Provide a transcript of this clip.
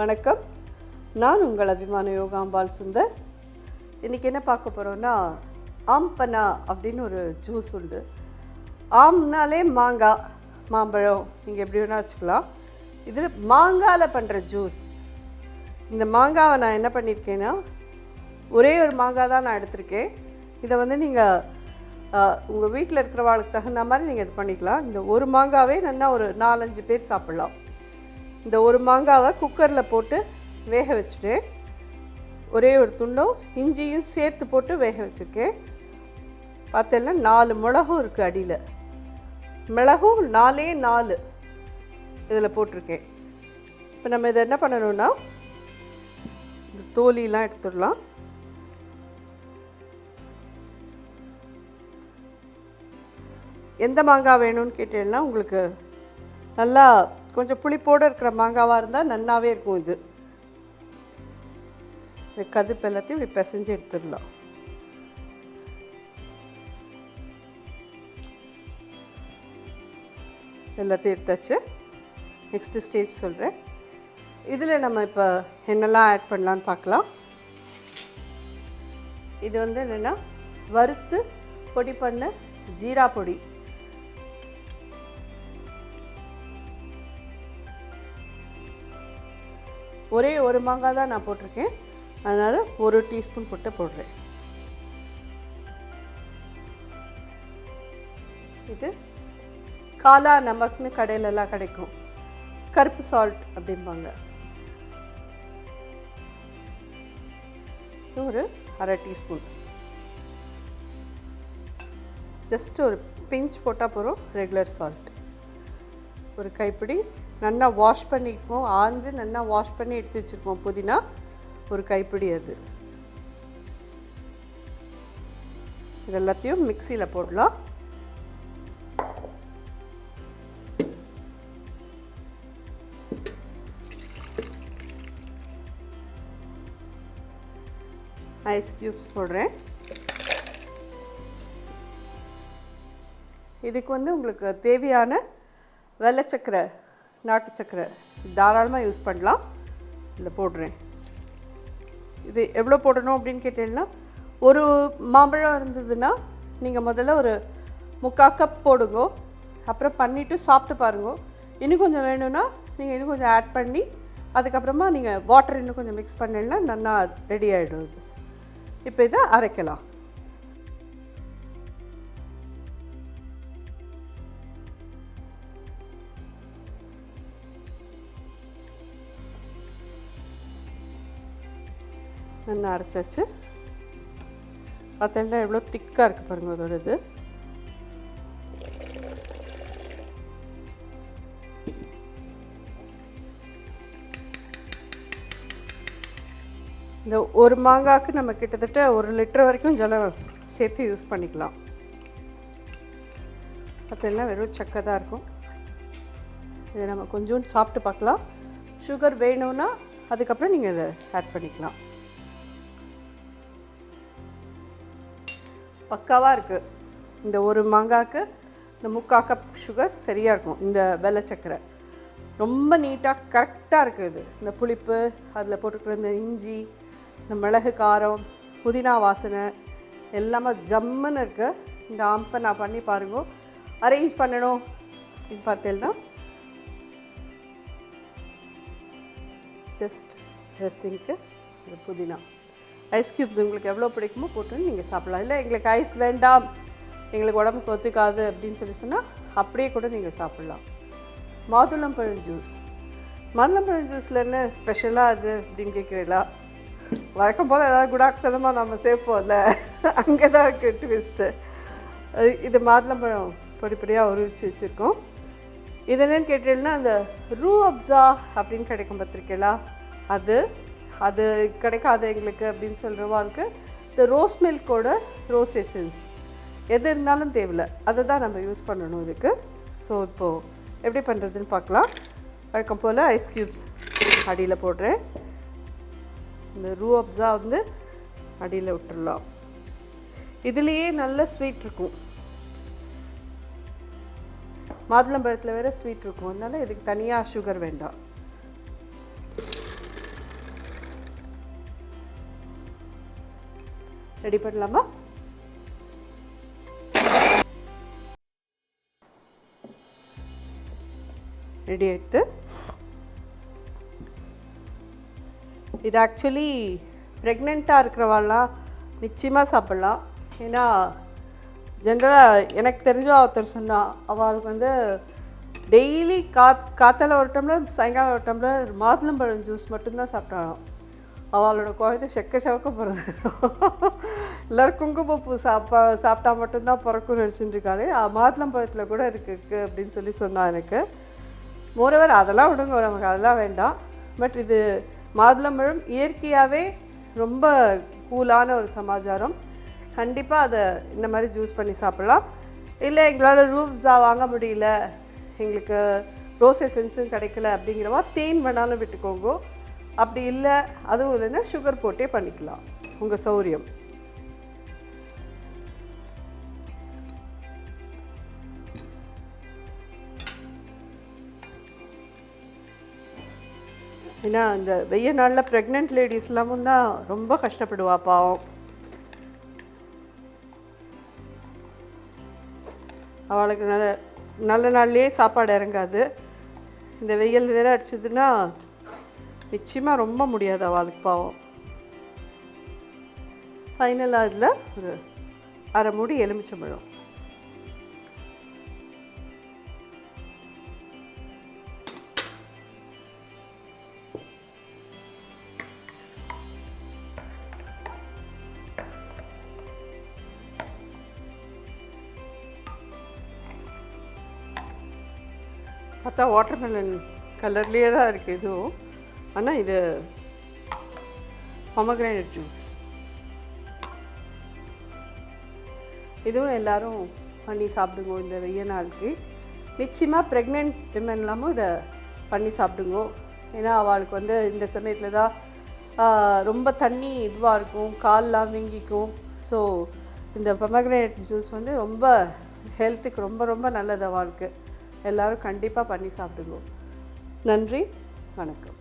வணக்கம், நான் உங்கள் அபிமான யோகாம்பால் சுந்தர். இன்றைக்கி என்ன பார்க்க போகிறோன்னா, ஆம் பனா அப்படின்னு ஒரு ஜூஸ் உண்டு. ஆம்னாலே மாங்காய், மாம்பழம், நீங்கள் எப்படி வேணால் வச்சுக்கலாம். இது மாங்காயில் பண்ணுற ஜூஸ். இந்த மாங்காவை நான் என்ன பண்ணியிருக்கேன்னா, ஒரே ஒரு மாங்காய் தான் நான் எடுத்திருக்கேன். இதை நீங்கள் உங்கள் வீட்டில் இருக்கிறவாளுக்கு தகுந்த மாதிரி நீங்கள் இது பண்ணிக்கலாம். இந்த ஒரு மாங்காவே நல்லா ஒரு 4-5 பேர் சாப்பிட்லாம். இந்த ஒரு மாங்காவை குக்கரில் போட்டு வேக வச்சுட்டேன். ஒரே ஒரு துண்டும் இஞ்சியும் சேர்த்து போட்டு வேக வச்சுருக்கேன். பார்த்தேன்னா 4 மிளகும் இருக்குது அடியில். மிளகும் 4 இதில் போட்டிருக்கேன். இப்போ நம்ம இதை என்ன பண்ணணும்னா, இந்த தோலிலாம் எடுத்துடலாம். எந்த மாங்காய் வேணும்னு கேட்டீங்கன்னா, உங்களுக்கு நல்லா கொஞ்சம் புளிப்போடு இருக்கிற மாங்காவாக இருந்தால் நல்லாவே இருக்கும். இந்த கதுப்பு எல்லாத்தையும் இப்படி பிசைஞ்சு எடுத்துடலாம். எல்லாத்தையும் எடுத்தாச்சு. நெக்ஸ்ட்டு ஸ்டேஜ் சொல்கிறேன். இதில் நம்ம இப்போ என்னெல்லாம் ஆட் பண்ணலான்னு பார்க்கலாம். இது என்னென்னா, வறுத்து பொடி பண்ண ஜீரா பொடி. ஒரே ஒரு மாங்காய் தான் நான் போட்டிருக்கேன், அதனால் 1 டீஸ்பூன் போட்டு போடுறேன். இது காலா நமக்குன்னு கடையிலலாம் கிடைக்கும், கருப்பு சால்ட் அப்படிம்பாங்க. ஒரு 1/2 டீஸ்பூன், ஜஸ்ட் ஒரு பிஞ்ச் போட்டால் போகிறோம். ரெகுலர் சால்ட் ஒரு கைப்பிடி. நல்லா வாஷ் பண்ணிக்குவோம், ஆஞ்சு நல்லா வாஷ் பண்ணி எடுத்து வச்சுருக்கோம். புதினா ஒரு கைப்பிடி. அது இதெல்லாத்தையும் மிக்சியில் போடலாம். ஐஸ் க்யூப்ஸ் போடுறேன். இதுக்கு உங்களுக்கு தேவையான வெள்ளை சக்கரை, நாட்டு சக்கரை தாராளமாக யூஸ் பண்ணலாம். இதில் போடுறேன். இது எவ்வளோ போடணும் அப்படின்னு கேட்டீங்கன்னா, ஒரு மாம்பழம் இருந்ததுன்னா நீங்கள் முதல்ல ஒரு 3/4 கப் போடுங்க. அப்புறம் பண்ணிவிட்டு சாப்பிட்டு பாருங்க. இன்னும் கொஞ்சம் வேணும்னா நீங்கள் இன்னும் கொஞ்சம் ஆட் பண்ணி, அதுக்கப்புறமா நீங்கள் வாட்டர் இன்னும் கொஞ்சம் மிக்ஸ் பண்ணிங்கன்னா நல்லா ரெடி ஆகிடும். இது இப்போ இதை அரைக்கலாம். நல்லா அரைச்சாச்சு. பார்த்தீங்கன்னா எவ்வளோ திக்காக இருக்குது பாருங்கள் அதோட இது. இந்த ஒரு மாங்காய்க்கு நம்ம கிட்டத்தட்ட 1 லிட்டர் வரைக்கும் ஜலம் சேர்த்து யூஸ் பண்ணிக்கலாம். பார்த்தீங்கன்னா வெறும் சக்கை தான் இருக்கும். இதை நம்ம கொஞ்சோண்டு சாப்பிட்டு பார்க்கலாம். சுகர் வேணும்னா அதுக்கப்புறம் நீங்கள் இதை ஆட் பண்ணிக்கலாம். பக்காவாக இருக்குது. இந்த ஒரு மாங்காய்க்கு இந்த 3/4 கப் சுகர் சரியாக இருக்கும். இந்த வெள்ளை சக்கரை ரொம்ப நீட்டாக கரெக்டாக இருக்குது. இந்த புளிப்பு, அதில் போட்டுக்கிற இந்த இஞ்சி, இந்த மிளகு காரம், புதினா வாசனை எல்லாமே ஜம்முன்னு இருக்குது. இந்த ஆம்பை நான் பண்ணி பாருங்க. அரேஞ்ச் பண்ணணும் அப்படின்னு பார்த்தேன்னா, ஜஸ்ட் ட்ரெஸ்ஸிங்க்கு இந்த புதினா, ஐஸ் க்யூப்ஸ் உங்களுக்கு எவ்வளோ பிடிக்குமோ போட்டு நீங்கள் சாப்பிட்லாம். இல்லை எங்களுக்கு ஐஸ் வேண்டாம், எங்களுக்கு உடம்புக்கு ஒத்துக்காது அப்படின்னு சொன்னால் அப்படியே கூட நீங்கள் சாப்பிட்லாம். மாதுளம்பழம் ஜூஸ். மாதுளம்பழம் ஜூஸில் என்ன ஸ்பெஷலாக அது அப்படின்னு கேட்குறீங்களா? வழக்கம் போல் ஏதாவது குடாக்தனமாக நம்ம சேர்ப்போம்ல, அங்கே தான் இருக்குது ட்விஸ்ட்டு. இது மாதுளம்பழம் பொடிப்படியாக உரிச்சு வச்சுருக்கோம். இது என்னென்னு கேட்டீங்கன்னா, அந்த ரூ அப்ஸா அப்படின்னு கிடைக்கும் பார்த்துருக்கீங்களா, அது கிடைக்காது எங்களுக்கு அப்படின்னு சொல்கிறவாளுக்கு இந்த ரோஸ் மில்கோட ரோஸ் எசன்ஸ் எது இருந்தாலும் தேவையில்லை, அதை தான் நம்ம யூஸ் பண்ணணும் இதுக்கு. ஸோ இப்போது எப்படி பண்ணுறதுன்னு பார்க்கலாம். வழக்கம் போல் ஐஸ் க்யூப்ஸ் அடியில் போடுறேன். இந்த ரூ அப்ஸா அடியில் விட்டுடலாம். இதுலேயே நல்ல ஸ்வீட் இருக்கும். மாதுளம்பழத்தில் வேறு ஸ்வீட் இருக்கும், அதனால் இதுக்கு தனியாக சுகர் வேண்டாம். ரெடி பண்ணலாமா? ரெடி ஆகிடுது. இது ஆக்சுவலி ப்ரெக்னெண்ட்டாக இருக்கிறவாள்லாம் நிச்சயமாக சாப்பிட்லாம். ஏன்னா ஜென்ரலாக எனக்கு தெரிஞ்ச ஒருத்தர் சொன்னால் அவளுக்கு வந்து டெய்லி காத்தால ஒரு டம்ளர் சாயங்காலம் ஒரு டம்ளர் மாதுளம்பழம் ஜூஸ் மட்டும்தான் சாப்பிட்டாலும் அவளோட குழந்தை செவக்க போகிறது. எல்லோரும் குங்குமப்பூ சாப்பிட்டா மட்டும்தான் பிறக்கும்னு நினச்சிட்டு இருக்காரு. மாதுளம்பழத்தில் கூட இருக்குது அப்படின்னு சொன்னான் எனக்கு. மோரோவர் அதெல்லாம் விடுங்க, நமக்கு அதெல்லாம் வேண்டாம். பட் இது மாதுளம்பழம் இயற்கையாகவே ரொம்ப கூலான ஒரு சமாச்சாரம். கண்டிப்பாக அதை இந்த மாதிரி ஜூஸ் பண்ணி சாப்பிட்லாம். இல்லை எங்களால் ரூப்ஸா வாங்க முடியல, எங்களுக்கு ரோஸ் எசன்ஸும் கிடைக்கல அப்படிங்கிறவா தேன் வேணாலும் விட்டுக்கோங்க. அப்படி இல்லை, அதுவும் இல்லைன்னா சுகர் போட்டே பண்ணிக்கலாம், உங்கள் சௌரியம். ஏன்னா இந்த வெய்ய நாளில் ப்ரெக்னென்ட் லேடிஸ் எல்லாமும் தான் ரொம்ப கஷ்டப்படுவா பாவம். அவளுக்கு நல்ல நாள்லேயே சாப்பாடு இறங்காது. இந்த வெயில் வேற அடிச்சதுன்னா நிச்சயமாக ரொம்ப முடியாது அவளுக்கு பாவம். ஃபைனலாக இதில் ஒரு அரை மூடி எலுமிச்சம்பழம். பார்த்தா வாட்டர்மெலன் கலர்லேயே தான் இருக்குது இதுவும். ஆனால் இது பொமக்ரானேட் ஜூஸ். இதுவும் எல்லோரும் பண்ணி சாப்பிடுங்க இந்த வெய்ய நாளுக்கு. நிச்சயமாக ப்ரெக்னென்ட் விமன் இல்லாமல் இதை பண்ணி சாப்பிடுங்க. ஏன்னா அவளுக்கு வந்து இந்த சமயத்தில் தான் ரொம்ப தண்ணி இதுவாக இருக்கும், கால்லாம் வீங்கிக்கும். ஸோ இந்த பொமக்ரானேட் ஜூஸ் வந்து ரொம்ப ஹெல்த்துக்கு ரொம்ப ரொம்ப நல்லது அவளுக்கு. எல்லோரும் கண்டிப்பாக பண்ணி சாப்பிடுங்க. நன்றி, வணக்கம்.